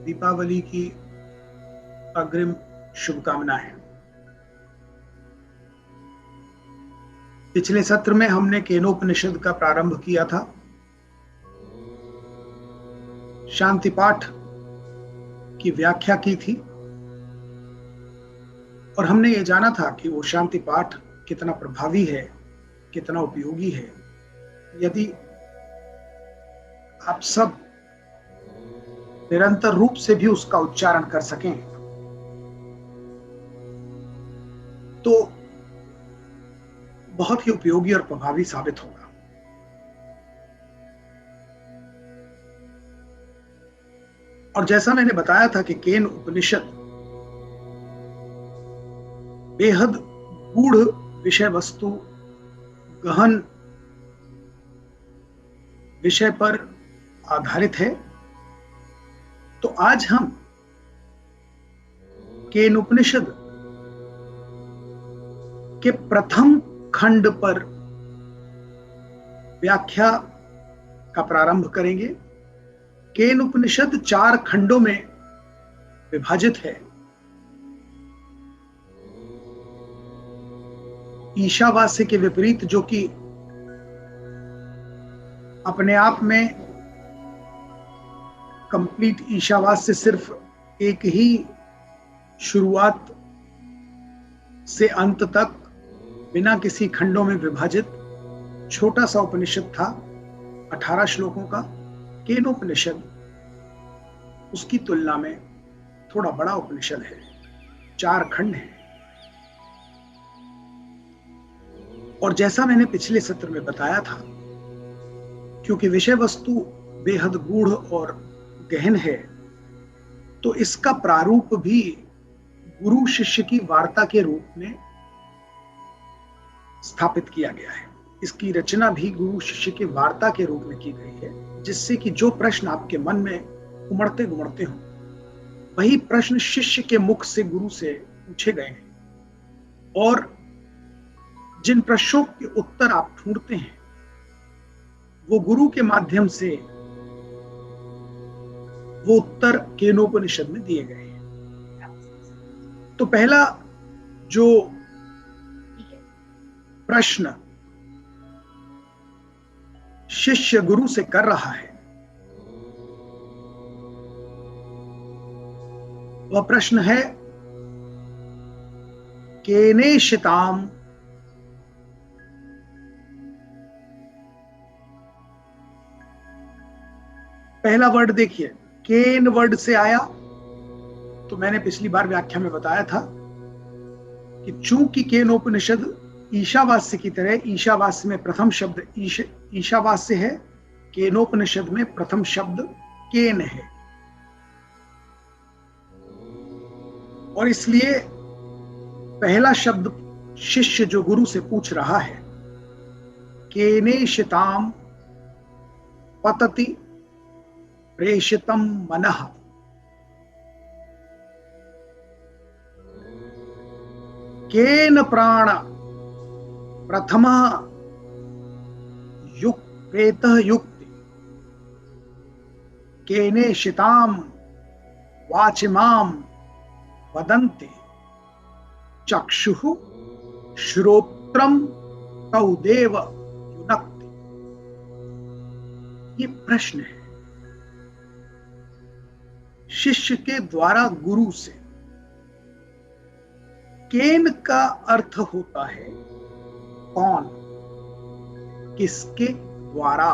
दीपावली की अग्रिम शुभकामनाएं। पिछले सत्र में हमने केनोपनिषद का प्रारंभ किया था। शांति पाठ की व्याख्या की थी और हमने ये जाना था कि वो शांति पाठ कितना प्रभावी है, कितना उपयोगी है। यदि आप सब निरंतर रूप से भी उसका उच्चारण कर सकें तो बहुत ही उपयोगी और प्रभावी साबित होगा। और जैसा मैंने बताया था कि केन उपनिषद बेहद गूढ़ विषय वस्तु, गहन विषय पर आधारित है। तो आज हम केन उपनिषद के प्रथम खंड पर व्याख्या का प्रारंभ करेंगे। केन उपनिषद 4 खंडों में विभाजित है। ईशावास्य के विपरीत, जो कि अपने आप में कंप्लीट ईशावास्य सिर्फ एक ही शुरुआत से अंत तक बिना किसी खंडों में विभाजित छोटा सा उपनिषद था, 18 श्लोकों का। केनोपनिषद उसकी तुलना में थोड़ा बड़ा उपनिषद है, 4 खंड हैं। और जैसा मैंने पिछले सत्र में बताया था, क्योंकि विषय वस्तु बेहद गूढ़ और गहन है, तो इसका प्रारूप भी गुरु शिष्य की वार्ता के रूप में स्थापित किया गया है। इसकी रचना भी गुरु शिष्य की वार्ता के रूप में की गई है, जिससे कि जो प्रश्न आपके मन में उमड़ते घुमड़ते हो, वही प्रश्न शिष्य के मुख से गुरु से पूछे गए हैं। और जिन प्रश्नों के उत्तर आप ढूंढते हैं, वो गुरु के माध्यम से वो उत्तर केनोपनिषद में दिए गए हैं। तो पहला जो प्रश्न शिष्य गुरु से कर रहा है, वह प्रश्न है केनेशिताम। पहला वर्ड देखिए, केन वर्ड से आया। तो मैंने पिछली बार व्याख्या में बताया था कि चूंकि केनोपनिषद ईशावास्य की तरह, ईशावास्य में प्रथम शब्द ईशावास्य है, केनोपनिषद में प्रथम शब्द केन है। और इसलिए पहला शब्द शिष्य जो गुरु से पूछ रहा है, केनेशिताम पतति प्रेषितम मनः। केन प्राण प्रथमा प्रेतः युक्ति केनेशिताम वाचिमाम वदन्ति चक्षुः श्रोत्रम तौ देव युनक्ति। ये प्रश्न है शिष्य के द्वारा गुरु से। केन का अर्थ होता है कौन, किसके द्वारा।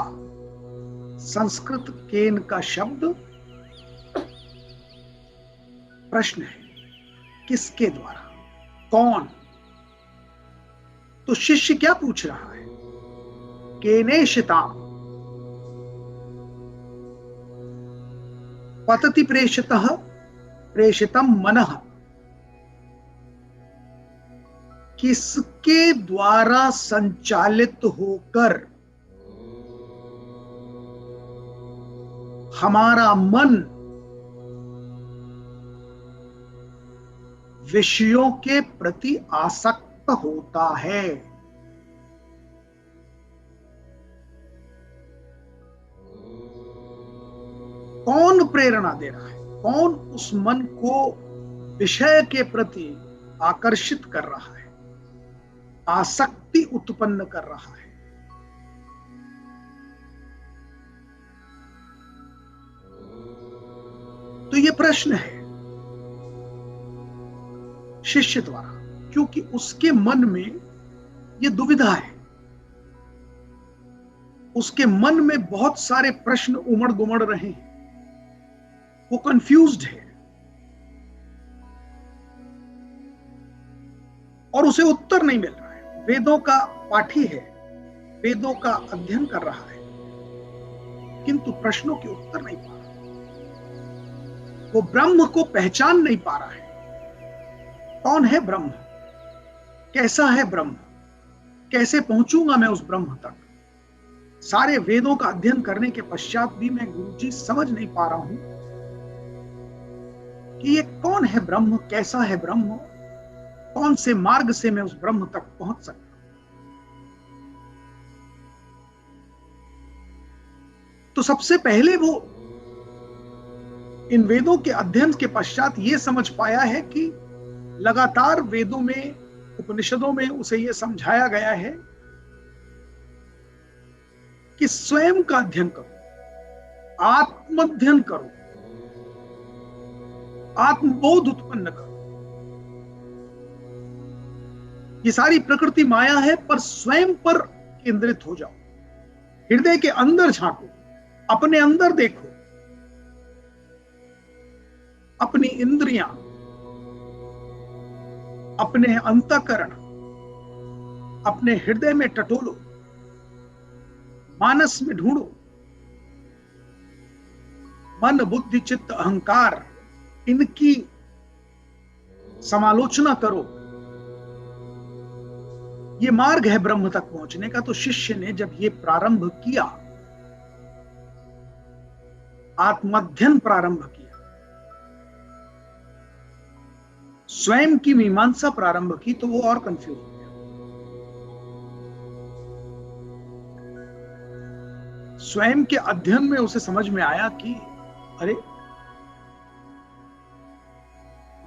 संस्कृत केन का शब्द प्रश्न है, किसके द्वारा, कौन। तो शिष्य क्या पूछ रहा है, केनेशिताम पतति प्रेषितः प्रेषितम मनः। किसके द्वारा संचालित होकर हमारा मन विषयों के प्रति आसक्त होता है। कौन प्रेरणा दे रहा है, कौन उस मन को विषय के प्रति आकर्षित कर रहा है, आसक्ति उत्पन्न कर रहा है। तो ये प्रश्न है शिष्य द्वारा, क्योंकि उसके मन में ये दुविधा है, उसके मन में बहुत सारे प्रश्न उमड़ गुमड़ रहे हैं, वो कंफ्यूज्ड है और उसे उत्तर नहीं मिल रहा है। वेदों का पाठी है, वेदों का अध्ययन कर रहा है, किंतु प्रश्नों के उत्तर नहीं पा रहा, वो ब्रह्म को पहचान नहीं पा रहा है। कौन है ब्रह्म, कैसा है ब्रह्म, कैसे पहुंचूंगा मैं उस ब्रह्म तक। सारे वेदों का अध्ययन करने के पश्चात भी मैं गुरुजी समझ नहीं पा रहा हूं कि ये कौन है ब्रह्म, कैसा है ब्रह्म, कौन से मार्ग से मैं उस ब्रह्म तक पहुंच सकता हूं। तो सबसे पहले वो इन वेदों के अध्ययन के पश्चात ये समझ पाया है कि लगातार वेदों में, उपनिषदों में उसे ये समझाया गया है कि स्वयं का अध्ययन करो, आत्मध्ययन करो, आत्मबोध उत्पन्न करो। ये सारी प्रकृति माया है, पर स्वयं पर केंद्रित हो जाओ, हृदय के अंदर झांको, अपने अंदर देखो, अपनी इंद्रियां, अपने अंतःकरण, अपने हृदय में टटोलो, मानस में ढूंढो, मन बुद्धि चित्त अहंकार, इनकी समालोचना करो। ये मार्ग है ब्रह्म तक पहुंचने का। तो शिष्य ने जब ये प्रारंभ किया, आत्माध्ययन प्रारंभ किया, स्वयं की मीमांसा प्रारंभ की, तो वो और कंफ्यूज हो गया। स्वयं के अध्ययन में उसे समझ में आया कि अरे,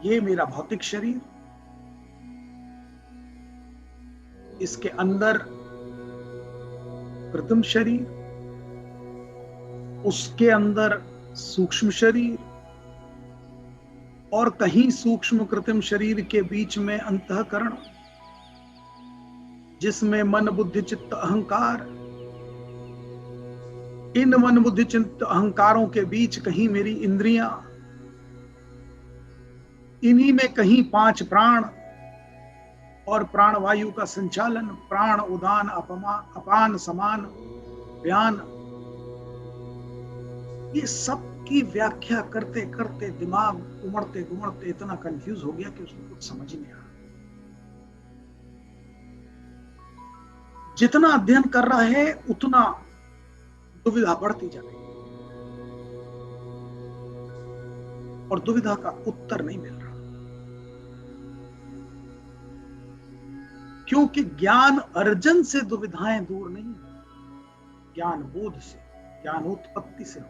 ये मेरा भौतिक शरीर, इसके अंदर कृत्रिम शरीर, उसके अंदर सूक्ष्म शरीर, और कहीं सूक्ष्म कृत्रिम शरीर के बीच में अंतःकरण, जिसमें मन बुद्धि चित्त अहंकार, इन मन बुद्धि चित्त अहंकारों के बीच कहीं मेरी इंद्रियां, इन्हीं में कहीं 5 प्राण और प्राण वायु का संचालन, प्राण उदान अपान समान व्यान। ये सब की व्याख्या करते करते दिमाग उमड़ते घुमड़ते इतना कंफ्यूज हो गया कि उसको कुछ समझ ही नहीं आ रहा। जितना अध्ययन कर रहा है उतना दुविधा बढ़ती जा रही है और दुविधा का उत्तर नहीं मिल रहा, क्योंकि ज्ञान अर्जन से दुविधाएं दूर नहीं, ज्ञान बोध से, ज्ञान उत्पत्ति से हो।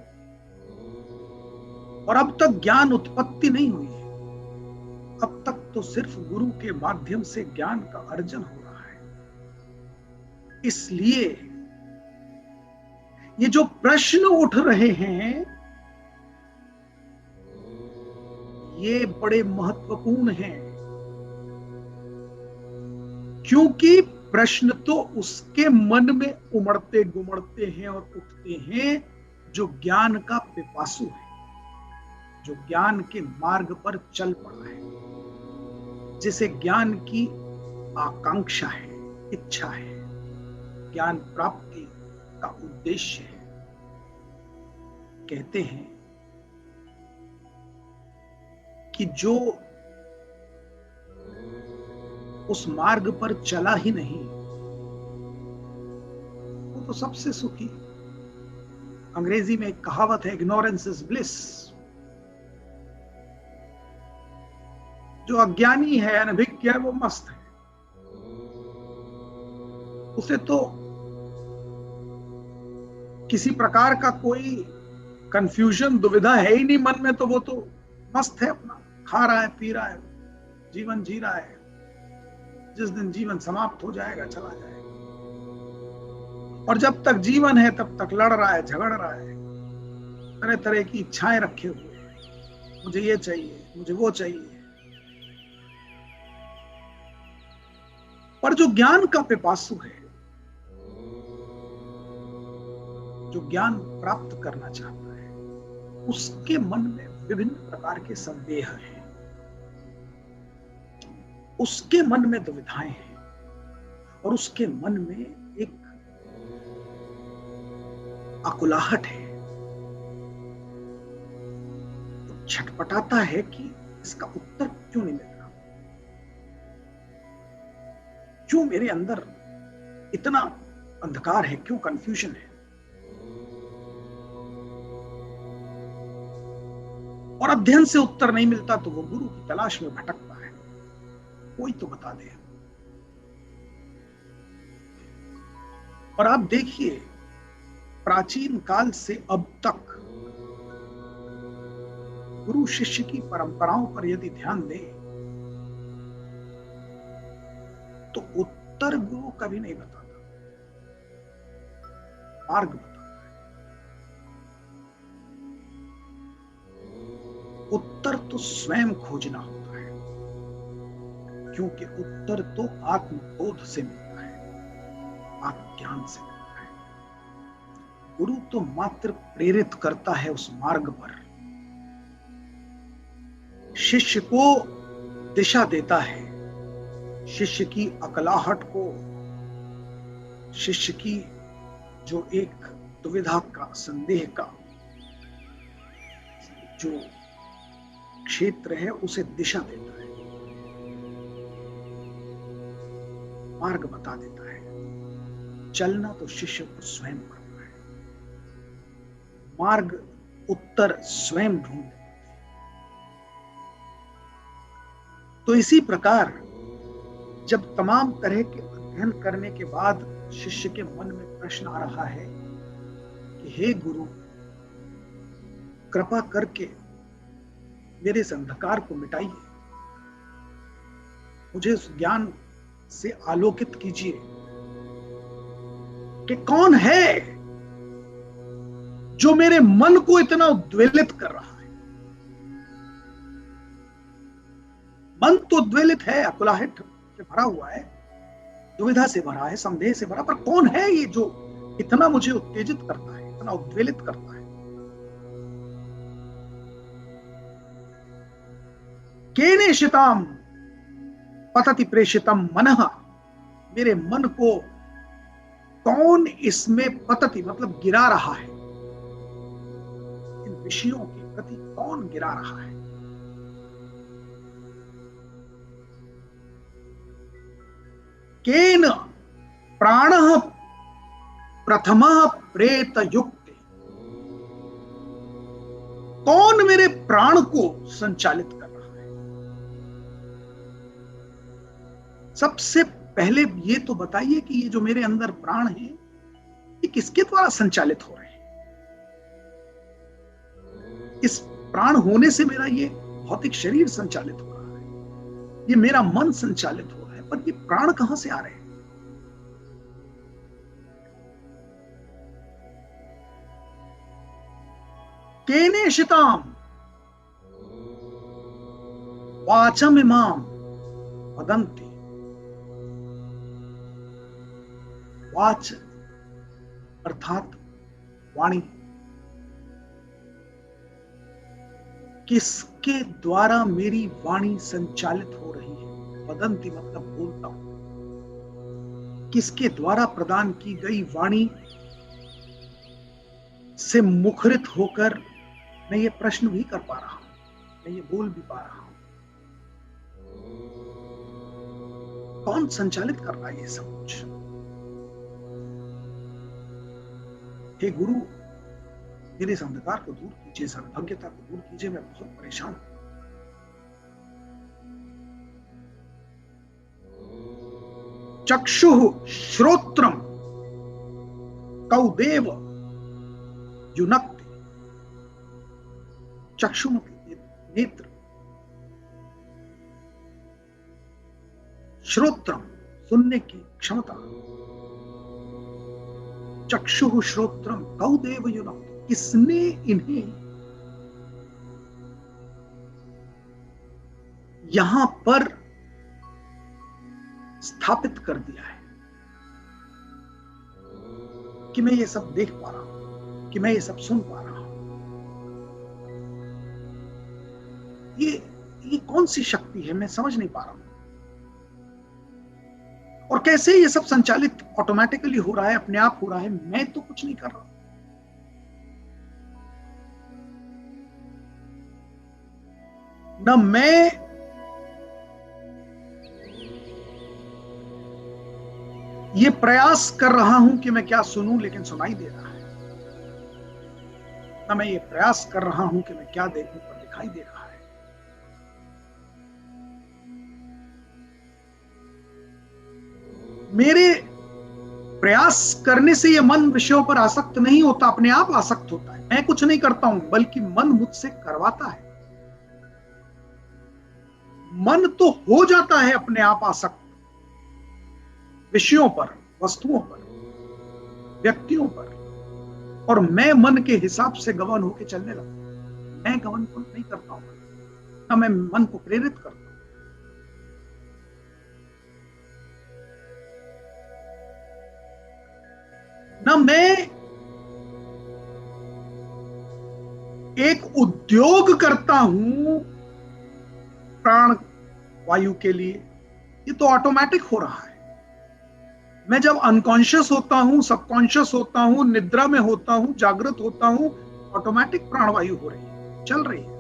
और अब तक ज्ञान उत्पत्ति नहीं हुई है, अब तक तो सिर्फ गुरु के माध्यम से ज्ञान का अर्जन हो रहा है। इसलिए ये जो प्रश्न उठ रहे हैं ये बड़े महत्वपूर्ण हैं, क्योंकि प्रश्न तो उसके मन में उमड़ते गुमड़ते हैं और उठते हैं जो ज्ञान का पिपासु है, जो ज्ञान के मार्ग पर चल पड़ा है, जिसे ज्ञान की आकांक्षा है, इच्छा है, ज्ञान प्राप्ति का उद्देश्य है। कहते हैं कि जो उस मार्ग पर चला ही नहीं वो तो सबसे सुखी। अंग्रेजी में एक कहावत है, इग्नोरेंस इज ब्लिस। जो अज्ञानी है, अनभिज्ञ है, वो मस्त है। उसे तो किसी प्रकार का कोई कंफ्यूजन, दुविधा है ही नहीं मन में, तो वो तो मस्त है, अपना खा रहा है, पी रहा है, जीवन जी रहा है। जिस दिन जीवन समाप्त हो जाएगा चला जाएगा। और जब तक जीवन है तब तक लड़ रहा है, झगड़ रहा है, तरह तरह की इच्छाएं रखे हुए, मुझे ये चाहिए, मुझे वो चाहिए। पर जो ज्ञान का पिपासु है, जो ज्ञान प्राप्त करना चाहता है, उसके मन में विभिन्न प्रकार के संदेह हैं, उसके मन में दुविधाएं हैं, और उसके मन में एक आकुलाहट है। तो छटपटाता है कि इसका उत्तर क्यों नहीं मिल रहा, क्यों मेरे अंदर इतना अंधकार है, क्यों कंफ्यूजन है। और अध्ययन से उत्तर नहीं मिलता तो वो गुरु की तलाश में भटकता है, कोई तो बता दे। और आप देखिए, प्राचीन काल से अब तक गुरु शिष्य की परंपराओं पर यदि ध्यान दें तो उत्तर गुरु कभी नहीं बताता, मार्ग बताता है। उत्तर तो स्वयं खोजना होता है, क्योंकि उत्तर तो आत्मबोध से मिलता है, आत्मज्ञान से मिलता है। गुरु तो मात्र प्रेरित करता है उस मार्ग पर, शिष्य को दिशा देता है, शिष्य की अकलाहट को, शिष्य की जो एक दुविधा का, संदेह का जो क्षेत्र है, उसे दिशा देता है, मार्ग बता देता है। चलना तो शिष्य को स्वयं करता है, मार्ग उत्तर स्वयं ढूंढ। तो इसी प्रकार जब तमाम तरह के अध्ययन करने के बाद शिष्य के मन में प्रश्न आ रहा है कि हे गुरु, कृपा करके मेरे इस अंधकार को मिटाइए, मुझे उस ज्ञान से आलोकित कीजिए कि कौन है जो मेरे मन को इतना उद्वेलित कर रहा है। मन तो उद्वेलित है, अकुलाहट से भरा हुआ है, दुविधा से भरा है, संदेह से भरा, पर कौन है ये जो इतना मुझे उत्तेजित करता है, इतना उद्वेलित करता है। केनेशिताम पतति प्रेषितम मनः, मेरे मन को कौन इसमें पतति मतलब गिरा रहा है, इन विषयों के प्रति कौन गिरा रहा है। केन प्राणः प्रथमः प्रेत युक्ते, कौन मेरे प्राण को संचालित कर रहा है। सबसे पहले ये तो बताइए कि ये जो मेरे अंदर प्राण है, ये किसके द्वारा संचालित हो रहे हैं। इस प्राण होने से मेरा ये भौतिक शरीर संचालित हो रहा है, ये मेरा मन संचालित हो रहा है, पर ये प्राण कहां से आ रहे हैं। केनेशिताम वाचम इमाम वदन्ति, वाच अर्थात वाणी, किसके द्वारा मेरी वाणी संचालित हो रही है। वदंती मतलब बोलता हूं, किसके द्वारा प्रदान की गई वाणी से मुखरित होकर मैं ये प्रश्न भी कर पा रहा हूं, मैं ये बोल भी पा रहा हूं। कौन संचालित कर रहा है ये सब कुछ। हे गुरु, मेरे इस अंधकार को दूर कीजिए, इस अभज्ञता को दूर कीजिए, मैं बहुत परेशान हूं। चक्षुः श्रोत्रम कौदेव युनक्ति, चक्षु मतलब नेत्र, श्रोत्रम सुनने की क्षमता, चक्षुः श्रोत्रम कौ देव युनक्तु, किसने इन्हें यहां पर स्थापित कर दिया है कि मैं ये सब देख पा रहा हूं, कि मैं ये सब सुन पा रहा हूं। ये कौन सी शक्ति है, मैं समझ नहीं पा रहा हूं। और कैसे ये सब संचालित ऑटोमेटिकली हो रहा है, अपने आप हो रहा है, मैं तो कुछ नहीं कर रहा। न मैं ये प्रयास कर रहा हूं कि मैं क्या सुनूं, लेकिन सुनाई दे रहा है। न मैं ये प्रयास कर रहा हूं कि मैं क्या देखूं, पर दिखाई दे रहा है। मेरे प्रयास करने से ये मन विषयों पर आसक्त नहीं होता, अपने आप आसक्त होता है। मैं कुछ नहीं करता हूं, बल्कि मन मुझसे करवाता है। मन तो हो जाता है अपने आप आसक्त विषयों पर, वस्तुओं पर, व्यक्तियों पर, और मैं मन के हिसाब से गमन होकर चलने लगता। मैं गमन को नहीं करता हूं, ना मैं मन को प्रेरित करता हूं। ना मैं एक उद्योग करता हूं प्राण वायु के लिए, ये तो ऑटोमेटिक हो रहा है। मैं जब अनकॉन्शियस होता हूं, सबकॉन्शियस होता हूं, निद्रा में होता हूं, जागृत होता हूं, ऑटोमेटिक प्राणवायु हो रही है, चल रही है।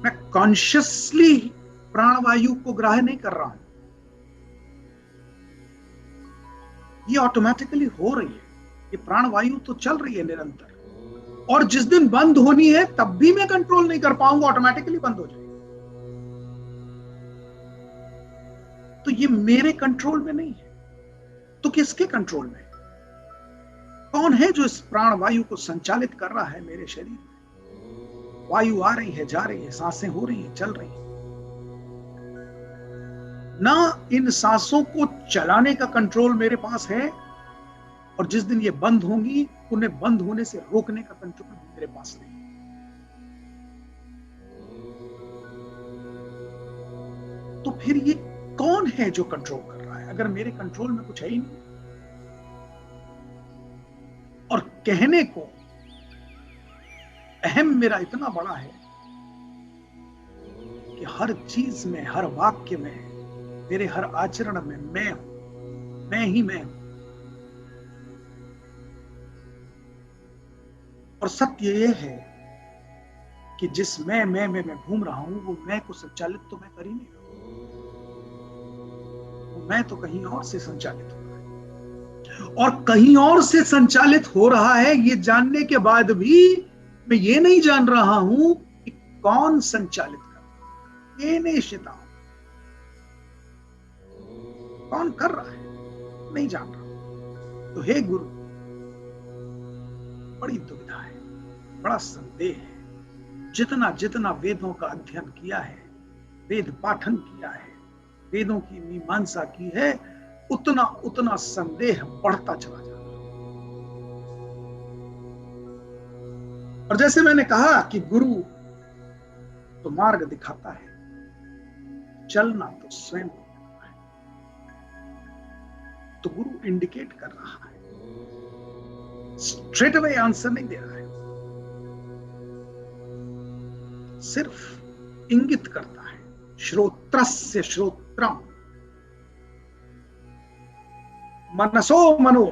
मैं कॉन्शियसली प्राणवायु को ग्राह्य नहीं कर रहा हूं, ये ऑटोमेटिकली हो रही है। ये प्राणवायु तो चल रही है निरंतर, और जिस दिन बंद होनी है तब भी मैं कंट्रोल नहीं कर पाऊंगा, ऑटोमेटिकली बंद हो जाएगी। तो ये मेरे कंट्रोल में नहीं है, तो किसके कंट्रोल में? कौन है जो इस प्राणवायु को संचालित कर रहा है मेरे शरीर में? वायु आ रही है, जा रही है, सांसें हो रही हैं, चल रही हैं। ना इन सांसों को चलाने का कंट्रोल मेरे पास है, और जिस दिन ये बंद होंगी उन्हें बंद होने से रोकने का कंट्रोल मेरे पास नहीं। तो फिर ये कौन है जो कंट्रोल कर रहा है, अगर मेरे कंट्रोल में कुछ है ही नहीं? और कहने को अहम मेरा इतना बड़ा है कि हर चीज में, हर वाक्य में, मेरे हर आचरण में मैं हूं, मैं ही मैं हूं। और सत्य यह है कि जिस मैं घूम रहा हूं, वो मैं को संचालित तो मैं कर ही नहीं रहा, वो मैं तो कहीं और से संचालित हो रहा है। और कहीं और से संचालित हो रहा है ये जानने के बाद भी मैं ये नहीं जान रहा हूं कि कौन संचालित कर रहा है। ये निश्चित कौन कर रहा है नहीं जान रहा। तो हे गुरु, बड़ी दुविधा है, बड़ा संदेह है। जितना जितना वेदों का अध्ययन किया है, वेद पाठन किया है, वेदों की मीमांसा की है, उतना उतना संदेह बढ़ता चला जाता है। और जैसे मैंने कहा कि गुरु तो मार्ग दिखाता है, चलना तो स्वयं को करना है। तो गुरु इंडिकेट कर रहा है, स्ट्रेट अवे आंसर नहीं दे रहा है, सिर्फ इंगित करता है। श्रोत्रस्य श्रोत्रम, मनसो मनो,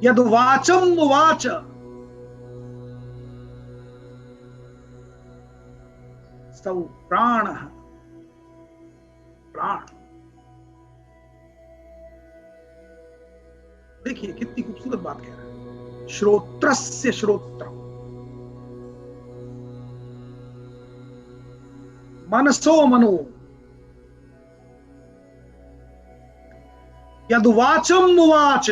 यद वाचम वाच, सौ प्राण प्राण। देखिए कितनी खूबसूरत बात कह रहा है। श्रोत्रस्य श्रोत्रम, मनसो मनो, यद वाचम वाच,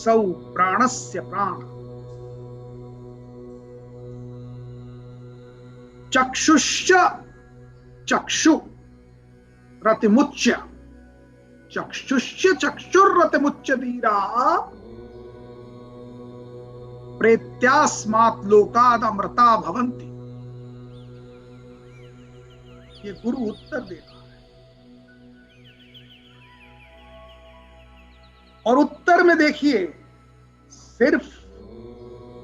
सौ प्राणस्य प्राण। चक्षुश्च चक्षु रतिमुच्य, चक्षुश्च चक्षुर्रतिमुच्य धीरा प्रेत्यास्मात् लोकाद अमृता भवन्ति। ये गुरु उत्तर दे रहा है, और उत्तर में देखिए सिर्फ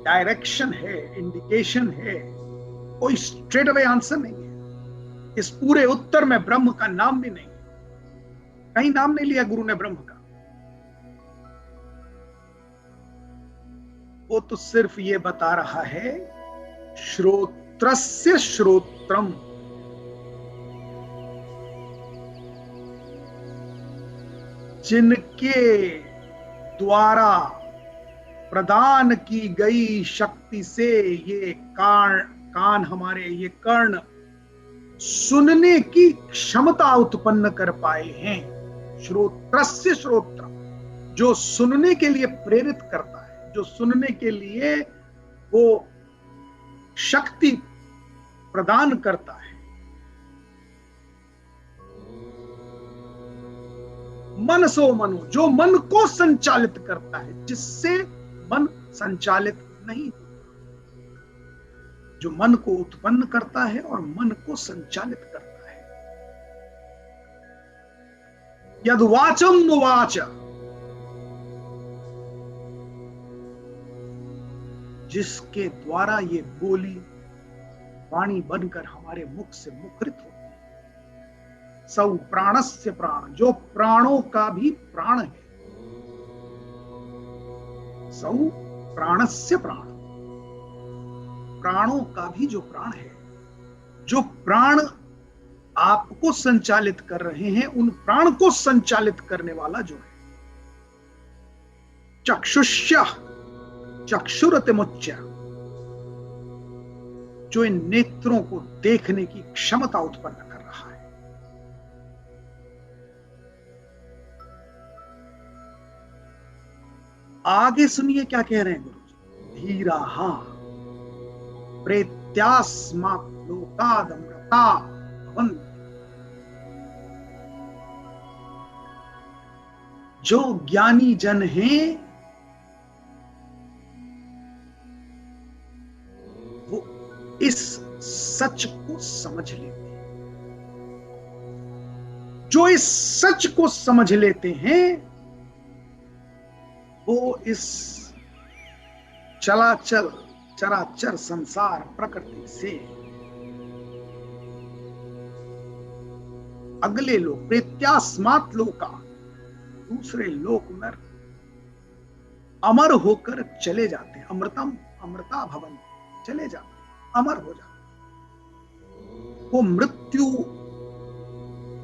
डायरेक्शन है, इंडिकेशन है, कोई स्ट्रेट अवे आंसर नहीं है। इस पूरे उत्तर में ब्रह्म का नाम भी नहीं, कहीं नाम नहीं लिया गुरु ने ब्रह्म का। वो तो सिर्फ ये बता रहा है श्रोत्रस्य श्रोत्रम, जिनके द्वारा प्रदान की गई शक्ति से ये कान हमारे, ये कर्ण सुनने की क्षमता उत्पन्न कर पाए हैं। श्रोत्रस्य श्रोत्रम, जो सुनने के लिए प्रेरित करता है, जो सुनने के लिए वो शक्ति प्रदान करता है। मनसो मनो, जो मन को संचालित करता है, जिससे मन संचालित नहीं, जो मन को उत्पन्न करता है और मन को संचालित करता है। यद वाचम वाच, जिसके द्वारा ये बोली वाणी बनकर हमारे मुख से मुखरित होती है। सौ प्राणस्य प्राण, जो प्राणों का भी प्राण है। सौ प्राणस्य प्राण, प्राणों का भी जो प्राण है, जो प्राण आपको संचालित कर रहे हैं, उन प्राण को संचालित करने वाला जो है। चक्षुष्य चक्षुरतिमुच्य, जो इन नेत्रों को देखने की क्षमता उत्पन्न कर रहा है। आगे सुनिए क्या कह रहे हैं गुरु जी। धीराहा प्रेत्यास्मात् लोकादमृता भवन्ति, जो ज्ञानी जन हैं वो इस सच को समझ लेते हैं। जो इस सच को समझ लेते हैं वो इस चलाचल चराचर संसार प्रकृति से अगले लोक, प्रेत्यास्मात् लोका, दूसरे लोक में अमर होकर चले जाते हैं। अमृतम अमृता भवन, चले जाते, अमर हो जाते। वो मृत्यु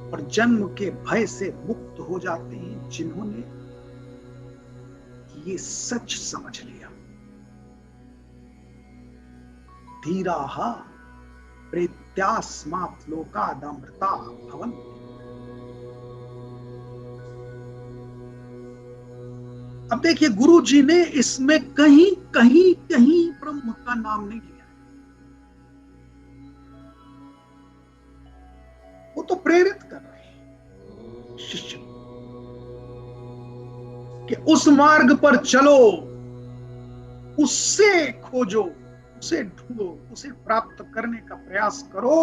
और जन्म के भय से मुक्त हो जाते हैं जिन्होंने ये सच समझ लिया। धीराहा प्रेत्यास्मात् लोकादमृता भवन्ति। अब देखिए गुरु जी ने इसमें कहीं कहीं कहीं ब्रह्म का नाम नहीं लिया। वो तो प्रेरित कर रहे हैं शिष्य कि उस मार्ग पर चलो, उससे खोजो, उसे ढूंढो, उसे प्राप्त करने का प्रयास करो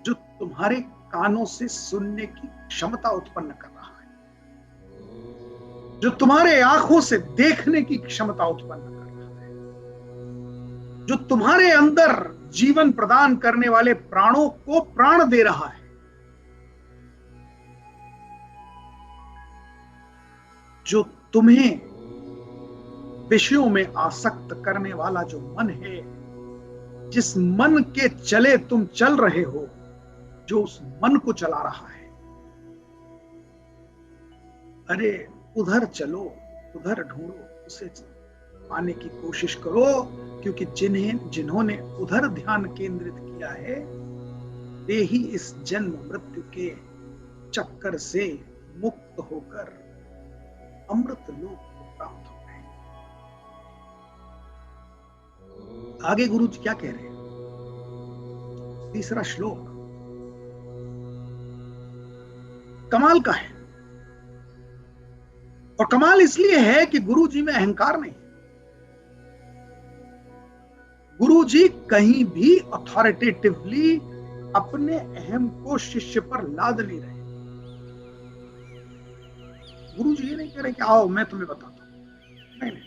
जो तुम्हारे कानों से सुनने की क्षमता उत्पन्न कर रहा है, जो तुम्हारे आंखों से देखने की क्षमता उत्पन्न कर रहा है, जो तुम्हारे अंदर जीवन प्रदान करने वाले प्राणों को प्राण दे रहा है। जो तुम्हें विषयों में आसक्त करने वाला जो मन है, जिस मन के चले तुम चल रहे हो, जो उस मन को चला रहा है, अरे उधर चलो, उधर ढूंढो, उसे पाने की कोशिश करो, क्योंकि जिन्होंने उधर ध्यान केंद्रित किया है वे ही इस जन्म मृत्यु के चक्कर से मुक्त होकर अमृत लोक को प्राप्त हो गए। आगे गुरु जी क्या कह रहे हैं, तीसरा श्लोक कमाल का है। और कमाल इसलिए है कि गुरु जी में अहंकार नहीं। गुरु जी कहीं भी अथॉरिटेटिवली अपने अहम को शिष्य पर लाद नहीं रहे। गुरु जी ये नहीं कह रहे कि आओ मैं तुम्हें बताता हूं, नहीं नहीं।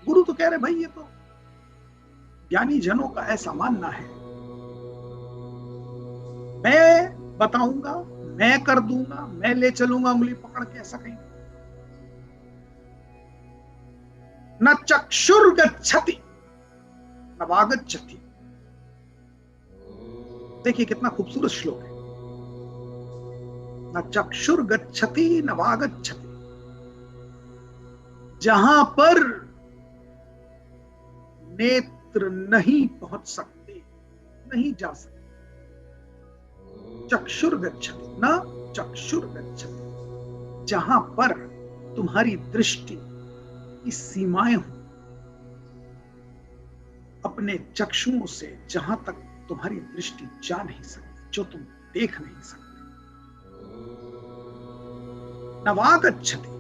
गुरु तो कह रहे भाई ये तो ज्ञानी जनों का ऐसा मानना है, मैं बताऊंगा, मैं कर दूंगा, मैं ले चलूंगा उंगली पकड़ के, ऐसा कहीं न चक्षुर्गच्छति न वागच्छति। देखिए कितना खूबसूरत श्लोक है। न चक्षुर्गच्छति न वागच्छति, जहां पर नेत्र नहीं पहुंच सकते, नहीं जा सकते। चक्षुर्गच्छति न चक्षुर्गच्छति, जहां पर तुम्हारी दृष्टि की सीमाएं हो, अपने चक्षुओं से जहां तक तुम्हारी दृष्टि जा नहीं सकती, जो तुम देख नहीं सकते। न वागच्छति,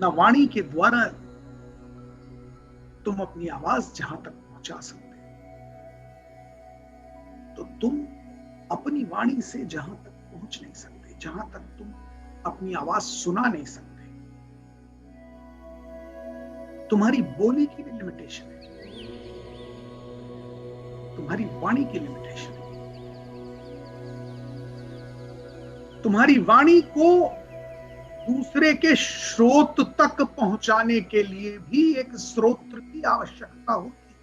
न वाणी के द्वारा तुम अपनी आवाज जहां तक पहुंचा सकते, तो तुम अपनी वाणी से जहां तक पहुंच नहीं सकते, जहां तक तुम अपनी आवाज सुना नहीं सकते। तुम्हारी बोली की भी लिमिटेशन है, तुम्हारी वाणी की लिमिटेशन है। तुम्हारी वाणी को दूसरे के श्रोत तक पहुंचाने के लिए भी एक श्रोत्र की आवश्यकता होती है।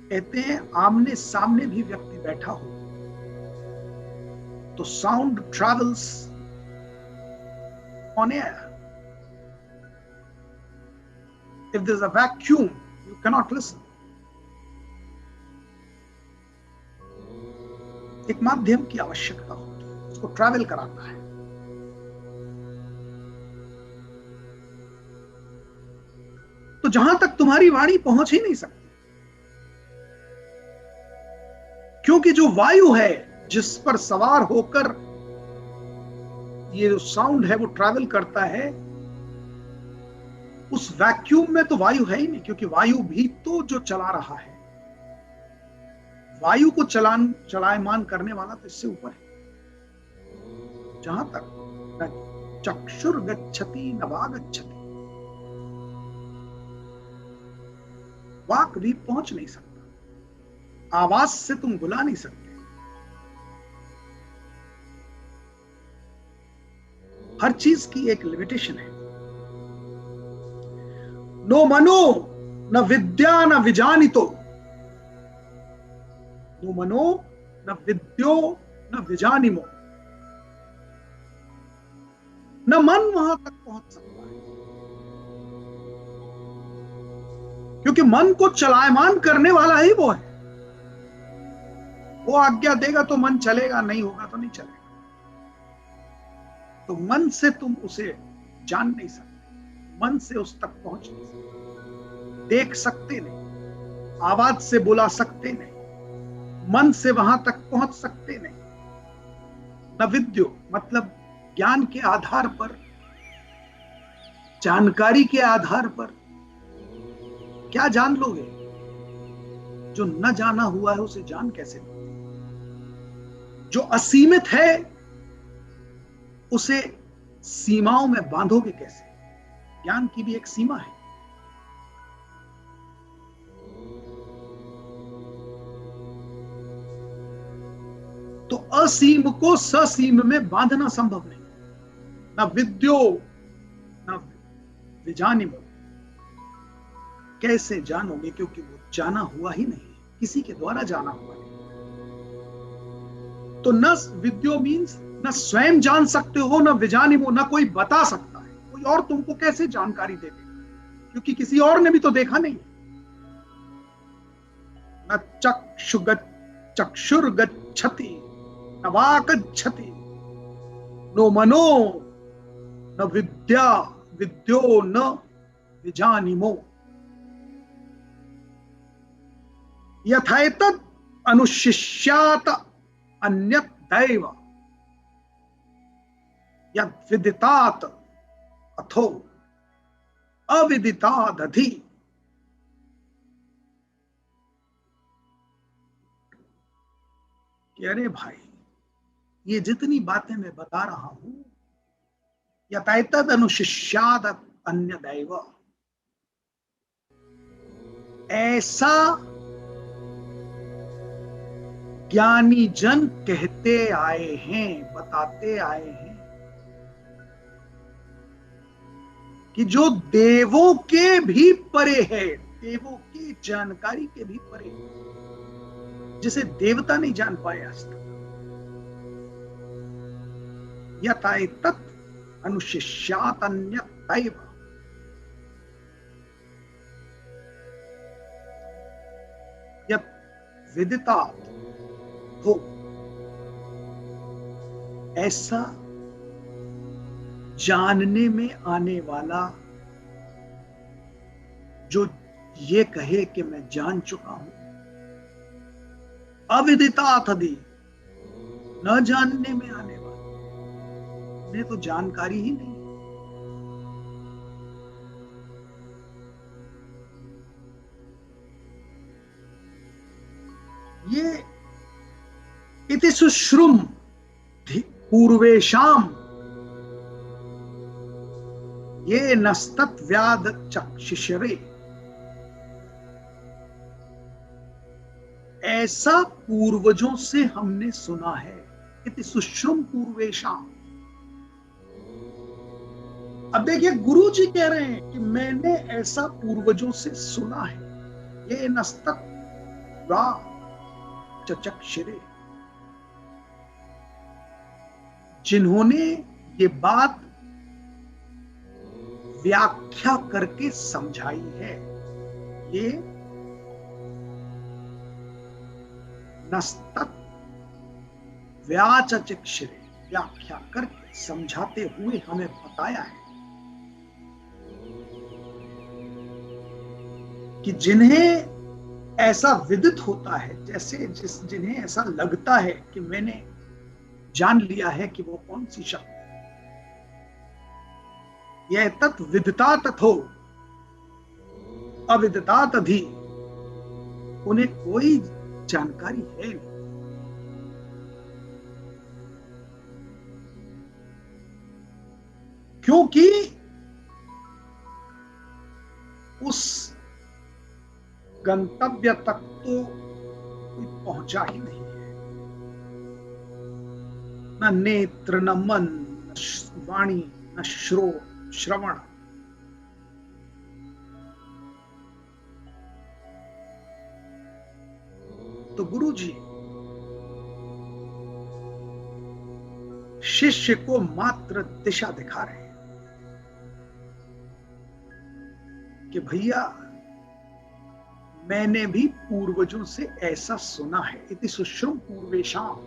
कहते हैं आमने सामने भी व्यक्ति बैठा हो तो sound travels on air. If there's a vacuum, you cannot listen. एक माध्यम की आवश्यकता होती है, उसको ट्रैवल कराता है। तो जहां तक तुम्हारी वाणी पहुंच ही नहीं सकती, क्योंकि जो वायु है जिस पर सवार होकर ये जो साउंड है वो ट्रैवल करता है, उस वैक्यूम में तो वायु है ही नहीं, क्योंकि वायु भी तो जो चला रहा है, वायु को चलायमान करने वाला तो इससे ऊपर है। जहां तक न चक्षुर्गच्छति न वागच्छति, वाक भी पहुंच नहीं सकता, आवाज से तुम बुला नहीं सकते। हर चीज की एक लिमिटेशन है। नो मनो न विद्या न विजानितो, नो मनो न विद्यो न विजानिमो। न मन वहां तक पहुंच सकता है, क्योंकि मन को चलायमान करने वाला ही वो है। वो आज्ञा देगा तो मन चलेगा, नहीं होगा तो नहीं चलेगा। तो मन से तुम उसे जान नहीं सकते, मन से उस तक पहुंच नहीं सकते, देख सकते नहीं, आवाज से बुला सकते नहीं, मन से वहां तक पहुंच सकते नहीं। न विद्यो मतलब ज्ञान के आधार पर, जानकारी के आधार पर क्या जान लोगे? जो न जाना हुआ है उसे जान कैसे लोगे? जो असीमित है उसे सीमाओं में बांधोगे कैसे? ज्ञान की भी एक सीमा है। तो असीम को ससीम में बांधना संभव नहीं। न विद्यो न विजानिमो, कैसे जानोगे? क्योंकि वो जाना हुआ ही नहीं, किसी के द्वारा जाना हुआ नहीं। तो न विद्यो मीन्स न स्वयं जान सकते हो, न विजानिमो, न कोई बता सकता है। कोई और तुमको कैसे जानकारी दे देगा, क्योंकि किसी और ने भी तो देखा नहीं। न चक्षुर्गच्छति न वागच्छति, नो मनो न विद्या विद्यो न विजानीमो यथैतत् अनुशिष्यात अन्यत् दैव यद्विदितात् अथो अविदितादधि। कि अरे भाई, ये जितनी बातें मैं बता रहा हूं, यथैतत् अनुशिष्यात अन्य दैव, ऐसा ज्ञानी जन कहते आए हैं, बताते आए हैं कि जो देवों के भी परे है, देवों की जानकारी के भी परे, जिसे देवता नहीं जान पाए आज तक। यथैतत् अनुशिष्यात अन्यत् दैव, यत् विदितात् हो, ऐसा जानने में आने वाला जो ये कहे कि मैं जान चुका हूं, अविदितात् अधि, न जानने में आने वाला, उन्हें तो जानकारी ही नहीं। ये इति सुश्रुम पूर्वेशाम ये नस्तत् व्याद चक्षुषरे, ऐसा पूर्वजों से हमने सुना है। इति सुश्रुम पूर्वेशाम। अब देखिए, गुरु जी कह रहे हैं कि मैंने ऐसा पूर्वजों से सुना है। ये नस्तत् व्याद चक्षुषरे, जिन्होंने ये बात व्याख्या करके समझाई है। ये नस्तत् व्याचक्षरे, व्याख्या करके समझाते हुए हमें बताया है कि जिन्हें ऐसा विदित होता है, जैसे जिन्हें ऐसा लगता है कि मैंने जान लिया है कि वो कौन सी शक्ति, यह तत् विदिता तथो अविदिता तधि, उन्हें कोई जानकारी है नहीं। क्योंकि उस गंतव्य तक तो कोई पहुंचा ही नहीं है। न नेत्र, न मन, न वाणी, न श्रवण। तो गुरु जी शिष्य को मात्र दिशा दिखा रहे हैं कि भैया, मैंने भी पूर्वजों से ऐसा सुना है। इति सुश्रुम पूर्वेशाम,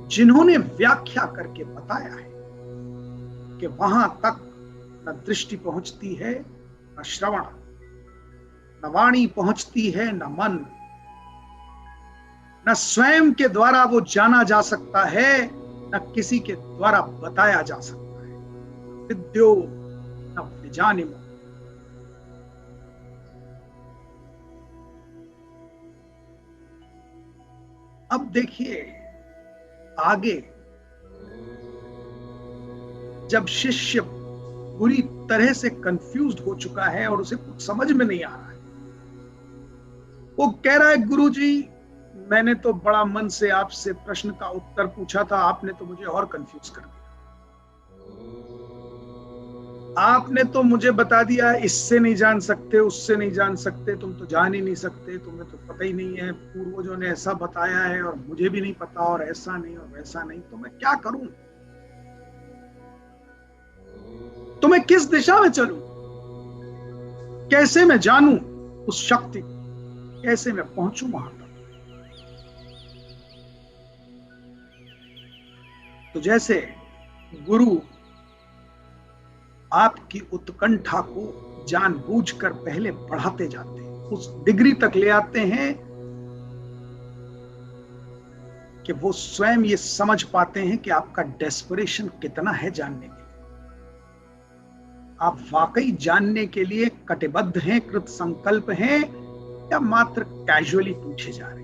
जिन्होंने व्याख्या करके बताया है कि वहां तक न दृष्टि पहुंचती है, न श्रवण, न वाणी पहुंचती है, न मन, न स्वयं के द्वारा वो जाना जा सकता है, न किसी के द्वारा बताया जा सकता है। विद्यो न विजानीमो। अब देखिए आगे, जब शिष्य पूरी तरह से कंफ्यूज्ड हो चुका है और उसे कुछ समझ में नहीं आ रहा है, वो कह रहा है, गुरु जी मैंने तो बड़ा मन से आपसे प्रश्न का उत्तर पूछा था, आपने तो मुझे और कंफ्यूज कर दिया। आपने तो मुझे बता दिया इससे नहीं जान सकते, उससे नहीं जान सकते, तुम तो जान ही नहीं सकते, तुम्हें तो पता ही नहीं है, पूर्वजों ने ऐसा बताया है और मुझे भी नहीं पता, और ऐसा नहीं और वैसा नहीं, तो मैं क्या करूं? तो मैं किस दिशा में चलूं? कैसे मैं जानूं उस शक्ति को? कैसे मैं पहुंचूं वहां तक? तो जैसे गुरु आपकी उत्कंठा को जानबूझकर पहले बढ़ाते जाते हैं, उस डिग्री तक ले आते हैं कि वो स्वयं ये समझ पाते हैं कि आपका डेस्परेशन कितना है जानने के लिए। आप वाकई जानने के लिए कटिबद्ध हैं, कृत संकल्प हैं, या मात्र कैजुअली पूछे जा रहे हैं।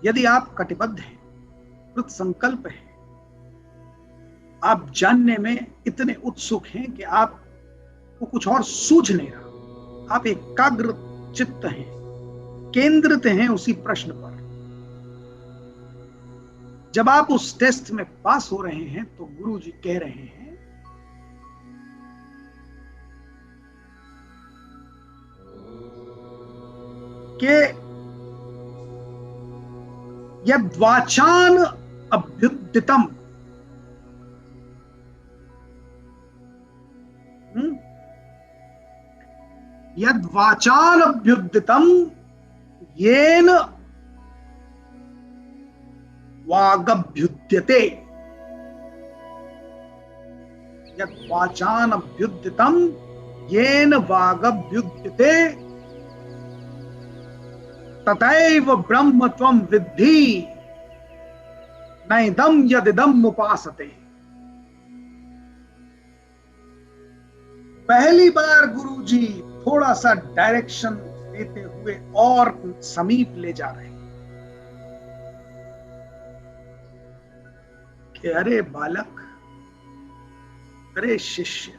यदि आप कटिबद्ध हैं, कृत संकल्प हैं, आप जानने में इतने उत्सुक हैं कि आपको कुछ और सूझ नहीं रहा, आप एकाग्र चित्त हैं, केंद्रित हैं उसी प्रश्न पर। जब आप उस टेस्ट में पास हो रहे हैं तो गुरु जी कह रहे हैं कि यद्वाचान अभ्युदितम, यद्वाचान अभ्युदितम येन वागभ्युद्यते, यद्वाचान अभ्युदितम येन वागभ्युद्यते तथैव ब्रह्म त्वं विद्धि नैदं यदिदं उपासते। पहली बार गुरुजी थोड़ा सा डायरेक्शन देते हुए और समीप ले जा रहे हैं कि अरे बालक, अरे शिष्य,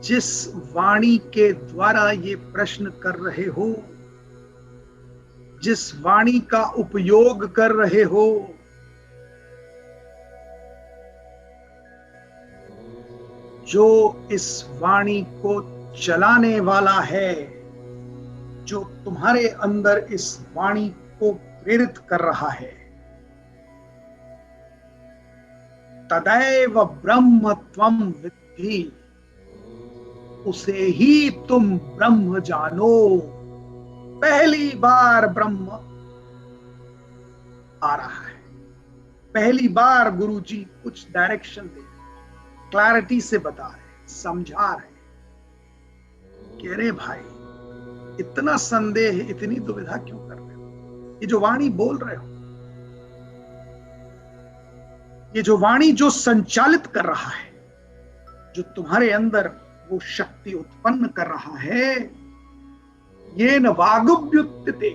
जिस वाणी के द्वारा ये प्रश्न कर रहे हो, जिस वाणी का उपयोग कर रहे हो, जो इस वाणी को चलाने वाला है, जो तुम्हारे अंदर इस वाणी को प्रेरित कर रहा है, तदैव ब्रह्म त्वं विद्धि, उसे ही तुम ब्रह्म जानो। पहली बार ब्रह्म आ रहा है, पहली बार गुरुजी कुछ डायरेक्शन दे, क्लैरिटी से बता रहे, समझा रहे कि अरे भाई, इतना संदेह, इतनी दुविधा क्यों कर रहे हो? ये जो वाणी बोल रहे हो, ये जो वाणी जो संचालित कर रहा है, जो तुम्हारे अंदर वो शक्ति उत्पन्न कर रहा है, ये न वागभ्युद्यते,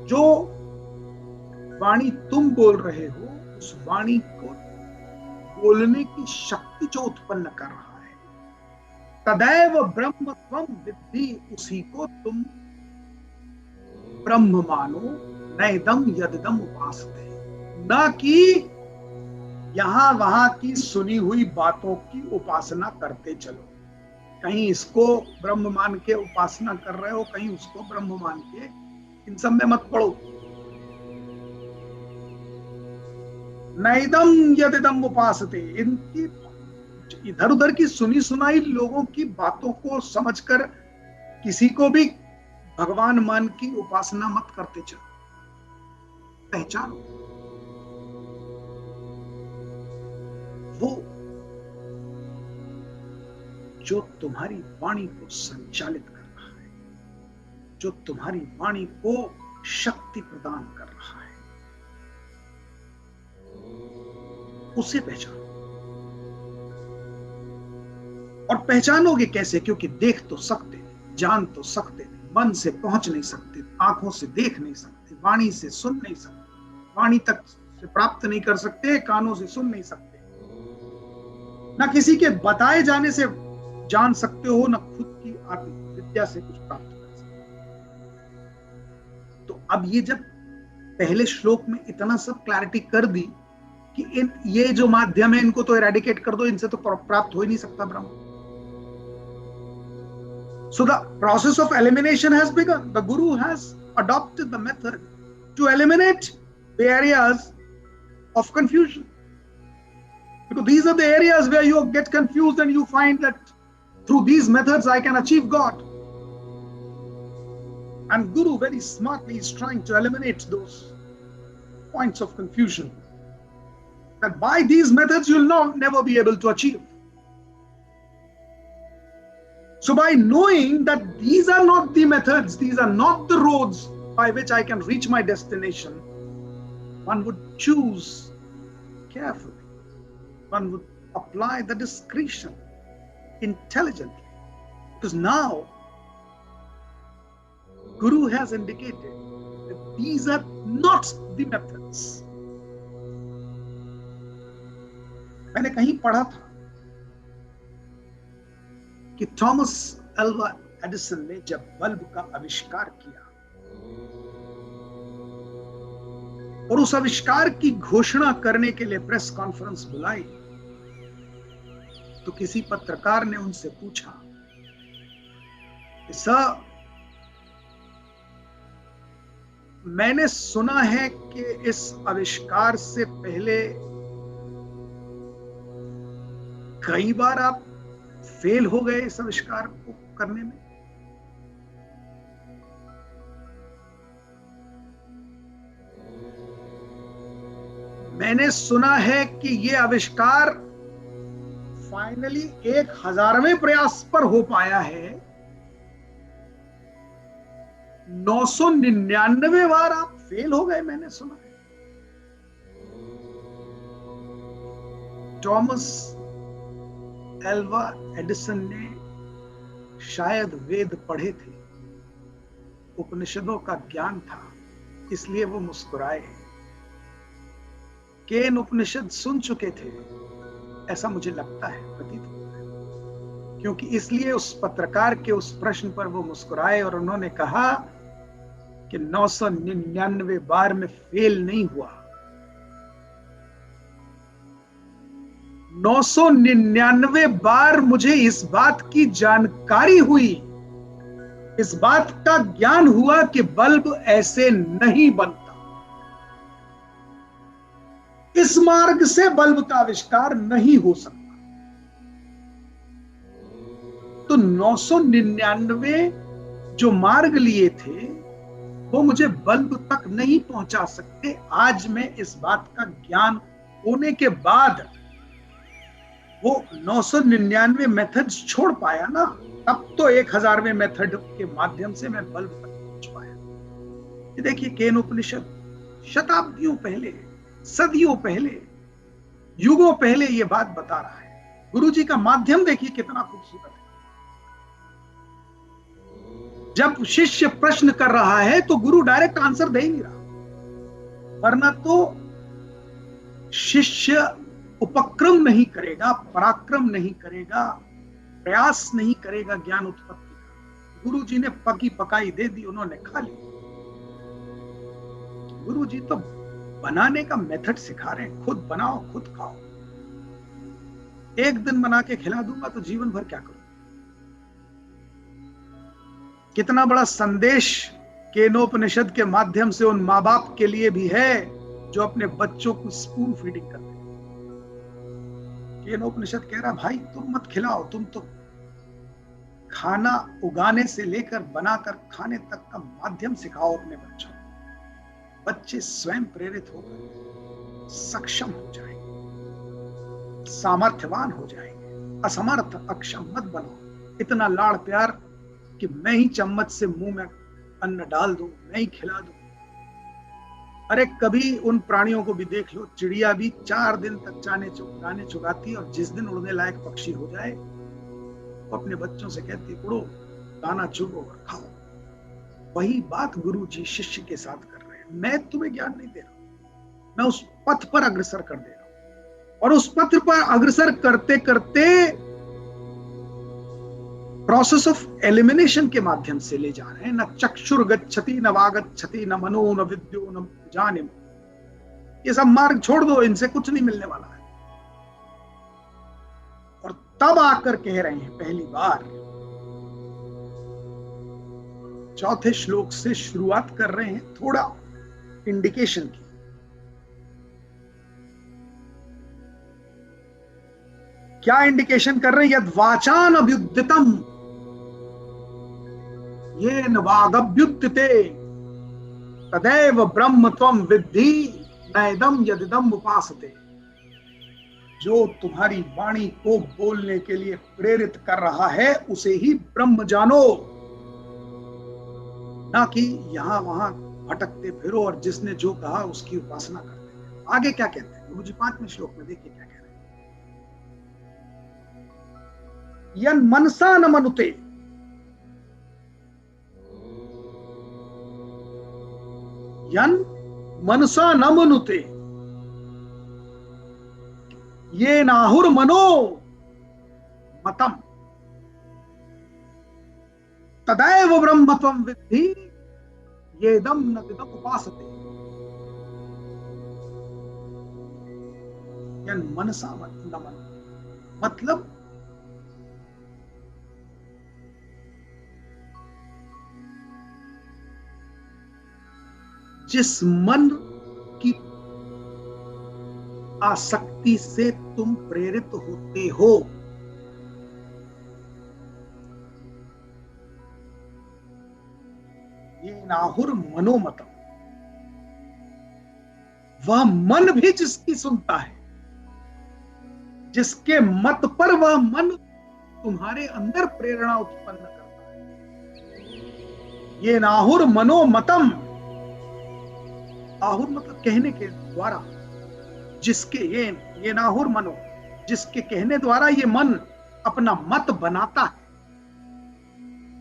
जो वाणी तुम बोल रहे हो, उस वाणी को बोलने की शक्ति जो उत्पन्न कर रहा है, तदैव ब्रह्म त्वं विद्धि, उसी को तुम ब्रह्म मानो। नैदं यदिदं उपासते, ना कि यहां वहां की सुनी हुई बातों की उपासना करते चलो। कहीं इसको ब्रह्म मान के उपासना कर रहे हो, कहीं उसको ब्रह्म मान के, इन सब में मत पड़ो। नैदं यदिदं उपासते, इनकी इधर उधर की सुनी सुनाई लोगों की बातों को समझकर किसी को भी भगवान मान की उपासना मत करते चलो। पहचानो वो जो तुम्हारी वाणी को संचालित कर रहा है, जो तुम्हारी वाणी को शक्ति प्रदान कर रहा है, उसे पहचानो। और पहचानोगे कैसे? क्योंकि देख तो सकते नहीं, जान तो सकते नहीं, मन से पहुंच नहीं सकते, आंखों से देख नहीं सकते, वाणी से सुन नहीं सकते, वाणी तक से प्राप्त नहीं कर सकते, कानों से सुन नहीं सकते, ना किसी के बताए जाने से जान सकते हो, ना खुद की आत्म विद्या से कुछ प्राप्त कर सकते हो। तो अब ये जब पहले श्लोक में इतना सब क्लैरिटी कर दी कि ये जो माध्यम है इनको तो इरेडिकेट कर दो, इनसे तो प्राप्त हो ही नहीं सकता ब्रह्म। So the process of elimination has begun. The Guru has adopted the method to eliminate the areas of confusion. Because these are the areas where you get confused and you find that through these methods I can achieve God. And Guru very smartly is trying to eliminate those points of confusion, that by these methods you'll never be able to achieve. So by knowing that these are not the methods, these are not the roads by which I can reach my destination, one would choose carefully. One would apply the discretion intelligently. Because now Guru has indicated that these are not the methods. मैंने कहीं पढ़ा था कि Thomas Alva Edison ने जब bulb का आविष्कार किया और उस आविष्कार की घोषणा करने के लिए प्रेस कॉन्फ्रेंस बुलाई, तो किसी पत्रकार ने उनसे पूछा कि सर, मैंने सुना है कि इस आविष्कार से पहले कई बार आप फेल हो गए इस आविष्कार को करने में। मैंने सुना है कि यह आविष्कार फाइनली 1000वें प्रयास पर हो पाया है, 999 बार आप फेल हो गए, मैंने सुना है। थॉमस एल्वा एडिसन ने शायद वेद पढ़े थे, उपनिषदों का ज्ञान था, इसलिए वो मुस्कुराए। केन उपनिषद सुन चुके थे, ऐसा मुझे लगता है, प्रतीत होता है, क्योंकि इसलिए उस पत्रकार के उस प्रश्न पर वो मुस्कुराए और उन्होंने कहा कि 999 बार में फेल नहीं हुआ। 999 बार मुझे इस बात की जानकारी हुई, इस बात का ज्ञान हुआ कि बल्ब ऐसे नहीं बनता, इस मार्ग से बल्ब का आविष्कार नहीं हो सकता। तो 999 जो मार्ग लिए थे वो मुझे बल्ब तक नहीं पहुंचा सकते। आज मैं इस बात का ज्ञान होने के बाद वो 999 मेथड्स छोड़ पाया ना, तब तो 1000वें मेथड के माध्यम से मैं बल्ब तक पहुंच पाया। ये देखिए, केन उपनिषद शताब्दियों पहले, सदियों पहले, युगों पहले ये बात बता रहा है। गुरु जी का माध्यम देखिए कितना खूबसूरत है। जब शिष्य प्रश्न कर रहा है तो गुरु डायरेक्ट आंसर दे ही नहीं रहा, वरना तो शिष्य उपक्रम नहीं करेगा, पराक्रम नहीं करेगा, प्रयास नहीं करेगा ज्ञान उत्पत्ति का। गुरु जी ने पकी पकाई दे दी, उन्होंने खा ली। गुरु जी तो बनाने का मेथड सिखा रहे हैं, खुद बनाओ खुद खाओ। एक दिन बना के खिला दूंगा तो जीवन भर क्या करूं। कितना बड़ा संदेश केनोपनिषद के माध्यम से उन माँ बाप के लिए भी है जो अपने बच्चों को स्पून फीडिंग करते हैं। केनोपनिषद कह रहा, भाई तुम मत खिलाओ, तुम तो खाना उगाने से लेकर बनाकर खाने तक का माध्यम सिखाओ अपने बच्चों को। बच्चे स्वयं प्रेरित होकर सक्षम हो जाएंगे, सामर्थ्यवान हो जाएंगे। असमर्थ अक्षम मत बनो। इतना लाड़ प्यार कि मैं ही चम्मच से मुंह में अन्न डाल दूं, मैं ही खिला दूं। अरे कभी उन प्राणियों को भी देख लो, चिड़िया भी 4 दिन तक दाने चुगाती है और जिस दिन उड़ने लायक पक्षी हो जाए वो अपने बच्चों से कहती, उड़ो, दाना चुगो और खाओ। वही बात गुरु जी शिष्य के साथ कर रहे हैं। मैं तुम्हें ज्ञान नहीं दे रहा, मैं उस पथ पर अग्रसर कर दे रहा हूं, और उस पथ पर अग्रसर करते करते प्रोसेस ऑफ एलिमिनेशन के माध्यम से ले जा रहे हैं। न चक्षुर गच्छति न वागच्छति न मनो न विद्यो न जानिम। ये सब मार्ग छोड़ दो, इनसे कुछ नहीं मिलने वाला है। और तब आकर कह रहे हैं, पहली बार 4थे श्लोक से शुरुआत कर रहे हैं, थोड़ा इंडिकेशन की। क्या इंडिकेशन कर रहे हैं? यद वाचान अभ्युदितम ये नवागभ्युत्थिते तदैव ब्रह्म त्वं विद्धि नैदम यदिदम उपासते। जो तुम्हारी वाणी को बोलने के लिए प्रेरित कर रहा है उसे ही ब्रह्म जानो, ना कि यहां वहां भटकते फिरो और जिसने जो कहा उसकी उपासना करते। आगे क्या कहते हैं गुरु जी 5वें श्लोक में, देखिए क्या कह रहे हैं। यन मनसा न मनुते, यन मनसा न मनुते ये नाहुर मनो मतम तदैव ब्रह्म त्वं विद्धि येदम न तिदम उपासते। यन मनसा न मनो, मतलब जिस मन की आसक्ति से तुम प्रेरित होते हो, ये नाहुर मनोमतम, वह मन भी जिसकी सुनता है, जिसके मत पर वह मन तुम्हारे अंदर प्रेरणा उत्पन्न करता है। ये नाहुर मनोमतम, आहुर मतलब कहने के द्वारा, जिसके ये नाहुर मनो, जिसके कहने द्वारा ये मन अपना मत बनाता है,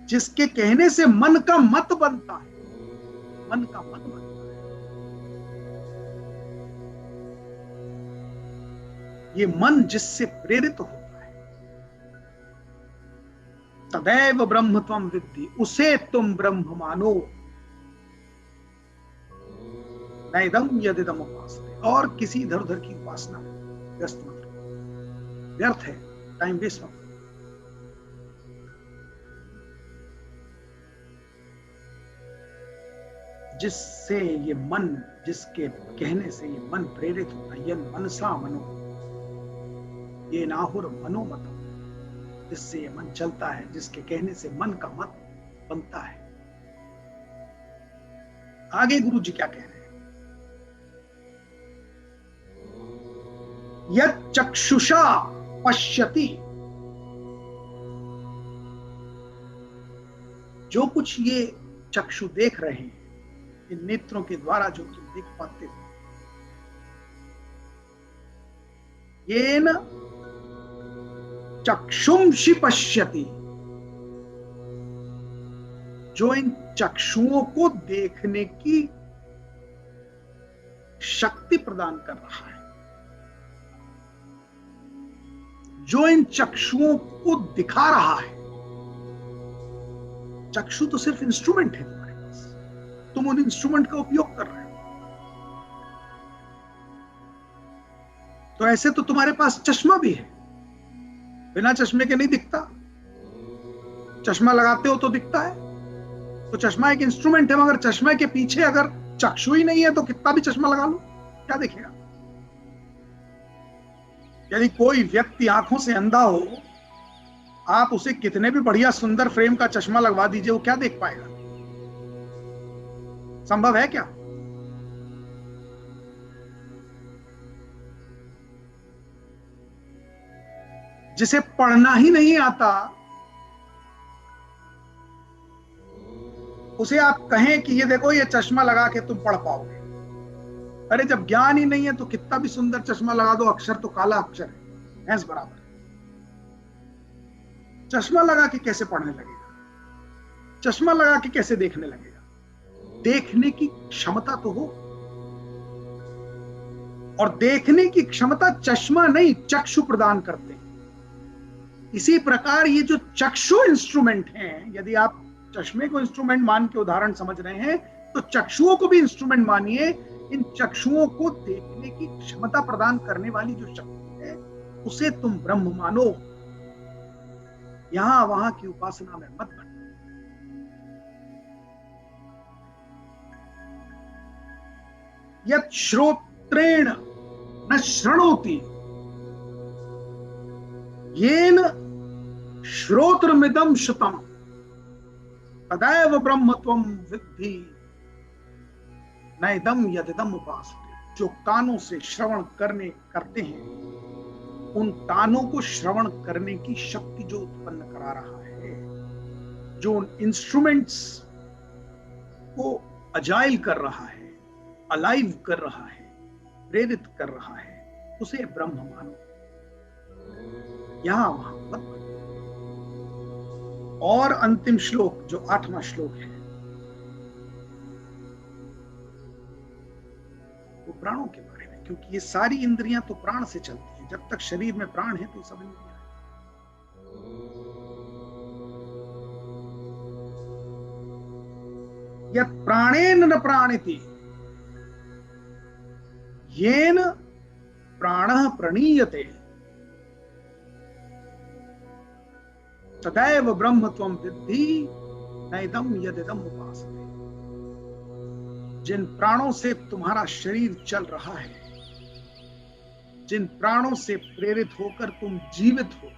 जिसके कहने से मन का मत बनता है, मन का मत बनता है, ये मन जिससे प्रेरित होता है। तदैव ब्रह्म त्वं विद्धि, उसे तुम ब्रह्म मानो। नैदम यदिदम उपासते, और किसी इधर उधर की उपासना व्यस्त मत करो, व्यर्थ है, टाइम वेस्ट मत करो। जिससे ये मन, जिसके कहने से ये मन प्रेरित होता है, यन मनसा मनो, ये नाहुर मनोमतम, जिससे ये मन चलता है, जिसके कहने से मन का मत बनता है। आगे गुरु जी क्या कह रहे हैं। यत् चक्षुषा पश्यति, जो कुछ ये चक्षु देख रहे हैं, इन नेत्रों के द्वारा जो तुम देख पाते हो, येन चक्षुंषि पश्यति, जो इन चक्षुओं को देखने की शक्ति प्रदान कर रहा है, जो इन चक्षुओं को दिखा रहा है। चक्षु तो सिर्फ इंस्ट्रूमेंट है तुम्हारे पास, तुम उन इंस्ट्रूमेंट का उपयोग कर रहे हो। तो ऐसे तो तुम्हारे पास चश्मा भी है, बिना चश्मे के नहीं दिखता, चश्मा लगाते हो तो दिखता है। तो चश्मा एक इंस्ट्रूमेंट है, मगर चश्मा के पीछे अगर चक्षु ही नहीं है तो कितना भी चश्मा लगा लो क्या दिखेगा। यदि कोई व्यक्ति आंखों से अंधा हो, आप उसे कितने भी बढ़िया सुंदर फ्रेम का चश्मा लगवा दीजिए, वो क्या देख पाएगा? संभव है क्या? जिसे पढ़ना ही नहीं आता, उसे आप कहें कि ये देखो ये चश्मा लगा के तुम पढ़ पाओगे। अरे जब ज्ञान ही नहीं है तो कितना भी सुंदर चश्मा लगा दो, अक्षर तो काला अक्षर है, भैंस बराबर। चश्मा लगा के कैसे पढ़ने लगेगा? चश्मा लगा के कैसे देखने लगेगा? देखने की क्षमता तो हो, और देखने की क्षमता चश्मा नहीं चक्षु प्रदान करते हैं। इसी प्रकार ये जो चक्षु इंस्ट्रूमेंट हैं, यदि आप चश्मे को इंस्ट्रूमेंट मान के उदाहरण समझ रहे हैं, तो चक्षुओं को भी इंस्ट्रूमेंट मानिए। इन चक्षुओं को देखने की क्षमता प्रदान करने वाली जो शक्ति है, उसे तुम ब्रह्म मानो। यहां वहां की उपासना में मत बनो। यत् श्रोत्रेण न शृणोति येन श्रोत्रमिदं श्रुतम्, तदैव ब्रह्म त्वं विद्धि नैदम यदिदम उपासते। जो कानों से श्रवण करते हैं, उन कानों को श्रवण करने की शक्ति जो उत्पन्न करा रहा है, जो उन इंस्ट्रूमेंट्स को अजाइल कर रहा है, अलाइव कर रहा है, प्रेरित कर रहा है, उसे ब्रह्म मानो। यहां वहां मत। और अंतिम श्लोक जो 8वां श्लोक है, वो प्राणों के बारे में, क्योंकि ये सारी इंद्रियां तो प्राण से चलती हैं। जब तक शरीर में प्राण है तो सब इंद्रियां हैं। यत् प्राणेन न प्राणिति येन प्राणः प्रणीयते तदैव ब्रह्म त्वं विद्धि नैदम यदिदम उपासते। जिन प्राणों से तुम्हारा शरीर चल रहा है, जिन प्राणों से प्रेरित होकर तुम जीवित हो,